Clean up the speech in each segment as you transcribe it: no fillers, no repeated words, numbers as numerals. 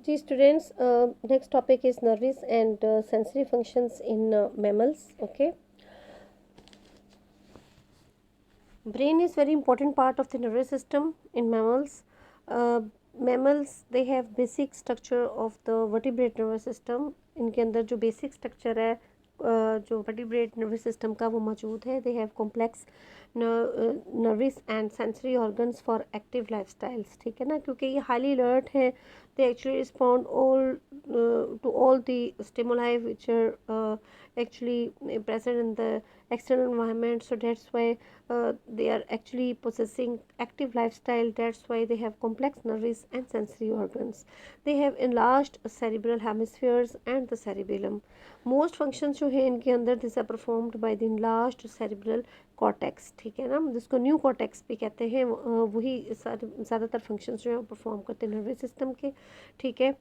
Ji students, next topic is nervous and sensory functions in mammals. Okay, brain is very important part of the nervous system in mammals. Mammals they have basic structure of the vertebrate nervous system. इनके अंदर जो basic structure है जो vertebrate nervous system का वो मौजूद है. They have complex nervous and sensory organs for active lifestyles. ठीक है ना, क्योंकि ये highly alert है. They actually respond all to all the stimuli which are actually present in the external environment. So that's why they are actually possessing active lifestyle. That's why they have complex nervous and sensory organs. They have enlarged cerebral hemispheres and the cerebellum. Most functions जो है इनके अंदर this are performed by the enlarged cerebral cortex. ठीक है ना, जिसको new cortex भी कहते हैं. वही ज़्यादातर फंक्शंस जो है वो परफॉर्म करते हैं नर्वस सिस्टम के. ठीक है.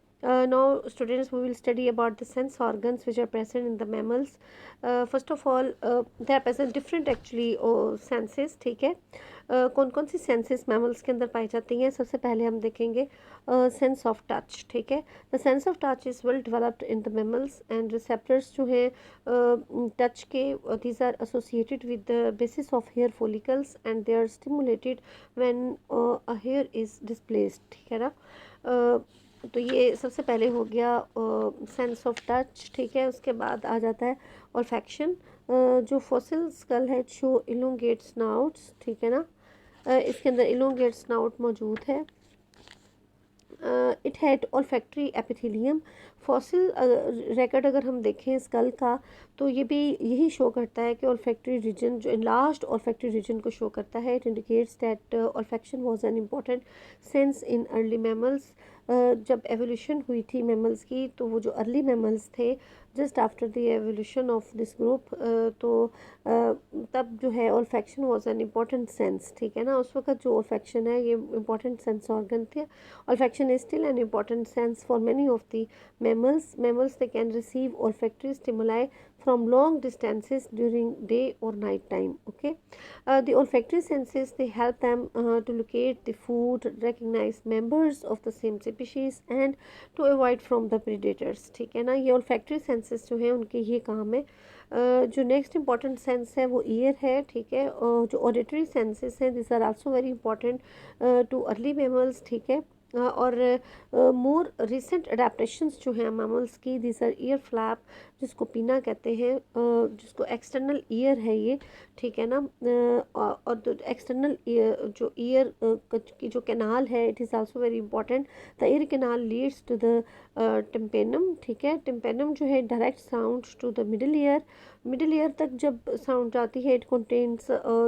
Now students, we will study about the sense organs which are present in the mammals. First of all, they are present different actually senses. ठीक है. कौन कौन सी सेंसेस मैमल्स के अंदर पाई जाती हैं. सबसे पहले हम देखेंगे सेंस ऑफ टच. ठीक है. The sense of touch is well developed in the mammals and receptors जो हैं टच के these are associated with the basis of hair follicles and they are stimulated when a hair is displaced. ठीक है ना. तो ये सबसे पहले हो गया सेंस ऑफ टच. ठीक है. उसके बाद आ जाता है ऑल्फैक्शन. जो फॉसिल स्कल है शो इलोंगेट स्नाउट्स. ठीक है ना. इसके अंदर इलोंगेट स्नाउट मौजूद है. It had olfactory epithelium. Fossil record अगर हम देखें स्कल का तो ये भी यही शो करता है कि ऑल्फैक्टरी रीजन जो लास्ट ऑल्फैक्टरी रीजन को शो करता है. It indicates that olfaction was an important sense in early mammals. जब एवोल्यूशन हुई थी मैमल्स की तो वो जो अर्ली मैमल्स थे just after the evolution of this group तो तब जो है olfaction was an important sense. ठीक है ना. उस वक्त जो ऑल्फैक्शन है ये इम्पॉर्टेंट सेंस ऑर्गन थे. Olfaction is still an important sense for many of the mammals. Mammals they can receive olfactory stimuli from long distances during day or night time. Okay, the olfactory senses they help them to locate the food, recognize members of the same species and to avoid from the predators. ठीक है ना. ये olfactory senses जो है उनके ये काम है. जो नेक्स्ट इंपॉर्टेंट सेंस है वो ईयर है. ठीक है. और जो ऑडिटरी सेंसेस हैं this are also very important to early mammals. ठीक है. और मोर रिसेंट अडेप्टैशंस जो हैं मैमल्स की दिस आर ईयर फ्लैप जिसको पीना कहते हैं जिसको एक्सटर्नल ईयर है ये. ठीक है ना. और एक्सटर्नल जो ईयर की जो कैनाल है it is also very important. The ear canal leads to the tympanum. ठीक है. टिम्पेनम जो है direct sound to the middle ear. Middle ear तक जब साउंड जाती है इट कंटेन्स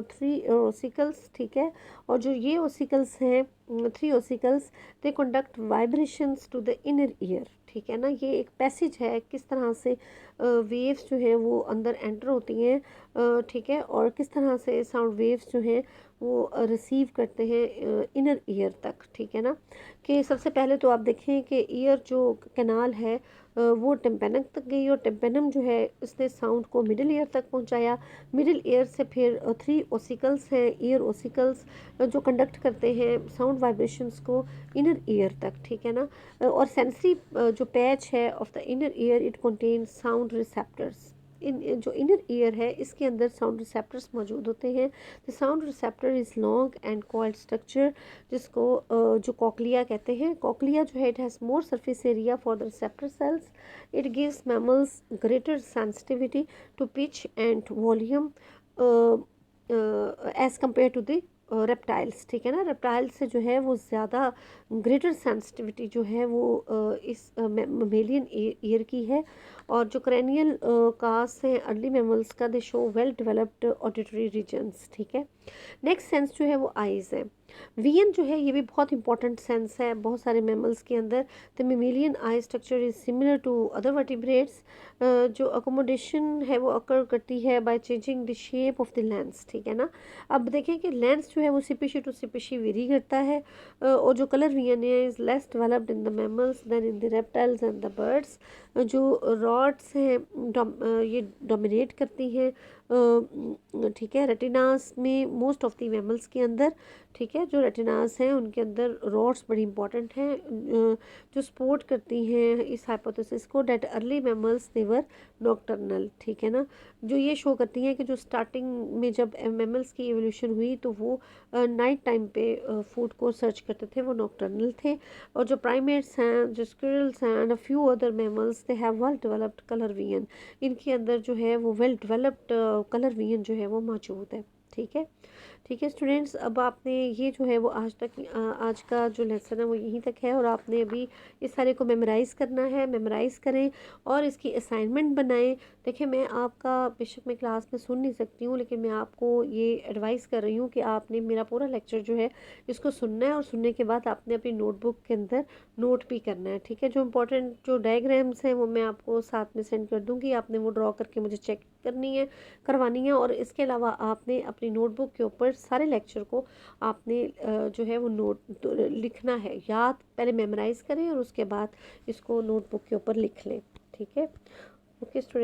3 ओसिकल्स. ठीक है. और जो ये ओसिकल्स हैं 3 ossicles they conduct vibrations to the inner ear. ठीक है ना. ये एक पैसेज है किस तरह से वेव्स जो है वो अंदर एंटर होती हैं. ठीक है. और किस तरह से साउंड वेव्स जो हैं वो रिसीव करते हैं इनर ईयर तक. ठीक है ना. कि सबसे पहले तो आप देखें कि ईयर जो कैनाल है वो टिम्पेनम तक गई और टिम्पेनम जो है उसने साउंड को मिडिल ईयर तक पहुंचाया. मिडिल ईयर से फिर 3 ओसिकल्स हैं ईयर ओसिकल्स जो कंडक्ट करते हैं साउंड वाइब्रेशंस को इनर ईयर तक. ठीक है ना. और सेंसरी जो पैच है of the inner ear it contains sound receptors. इन जो इनर ईयर है इसके अंदर साउंड रिसेप्टर्स मौजूद होते हैं. The sound receptor is long and coiled structure जिसको जो कॉकलिया कहते हैं. कॉकलिया जो है it has more surface area for the receptor cells. It gives mammals greater sensitivity to pitch and volume as compare to the reptiles. ठीक है ना. Reptiles से जो है वो ज़्यादा ग्रेटर सेंसिटिविटी जो है वो इस मेलियन ईयर की है. और जो क्रेनियल कास हैं अर्ली मैमल्स का they show well developed auditory regions. ठीक है. नेक्स्ट सेंस जो है वो आइज़ है. वियन जो है ये भी बहुत इंपॉर्टेंट सेंस है बहुत सारे मैमल्स के अंदर. The mammalian eye structure is similar to other vertebrates. जो अकोमोडेशन है वो अकर करती है by changing the shape of the lens. ठीक है ना. अब देखें कि लेंस जो है वो स्पीशी टू स्पीशी वेरी करता है. और जो कलर वियन है is less developed in the mammals than in the reptiles and the birds. जो रॉड्स हैं ये डोमिनेट करती हैं ठीक है। रेटिनास में मोस्ट ऑफ द मैमल्स के अंदर, ठीक है, जो रेटिनास हैं उनके अंदर रॉड्स बड़ी इंपॉर्टेंट हैं जो सपोर्ट करती हैं इस हाइपोथेसिस को that early mammals they were nocturnal, ठीक है ना, जो ये शो करती हैं कि जो स्टार्टिंग में जब मैमल्स की एवोल्यूशन हुई तो वो नाइट टाइम पे फूड को सर्च करते थे, वो नॉकटर्नल थे। और जो प्राइमेट्स हैं, जो स्क्विरल्स हैं and a few other mammals, they have well developed colour vision, इनके अंदर जो है वो वेल डेवलप्ड कलर विजन जो है वो मौजूद है, ठीक है। ठीक है स्टूडेंट्स, अब आपने ये जो है वो आज का जो लेसन है वो यहीं तक है, और आपने अभी इस सारे को मेमोराइज़ करना है, मेमोराइज़ करें और इसकी असाइनमेंट बनाएं। देखिए मैं आपका बेशक मैं क्लास में सुन नहीं सकती हूँ, लेकिन मैं आपको ये एडवाइस कर रही हूँ कि आपने मेरा पूरा लेक्चर जो है इसको सुनना है, और सुनने के बाद आपने अपनी नोटबुक के अंदर नोट भी करना है, ठीक है। जो इंपॉर्टेंट जो डायग्राम्स हैं वो मैं आपको साथ में सेंड कर दूँगी, आपने वो ड्रॉ करके मुझे चेक करवानी है। और इसके अलावा आपने अपनी नोटबुक के ऊपर सारे लेक्चर को आपने जो है वो नोट लिखना है, याद पहले मेमोराइज़ करें और उसके बाद इसको नोटबुक के ऊपर लिख लें, ठीक है। Okay student.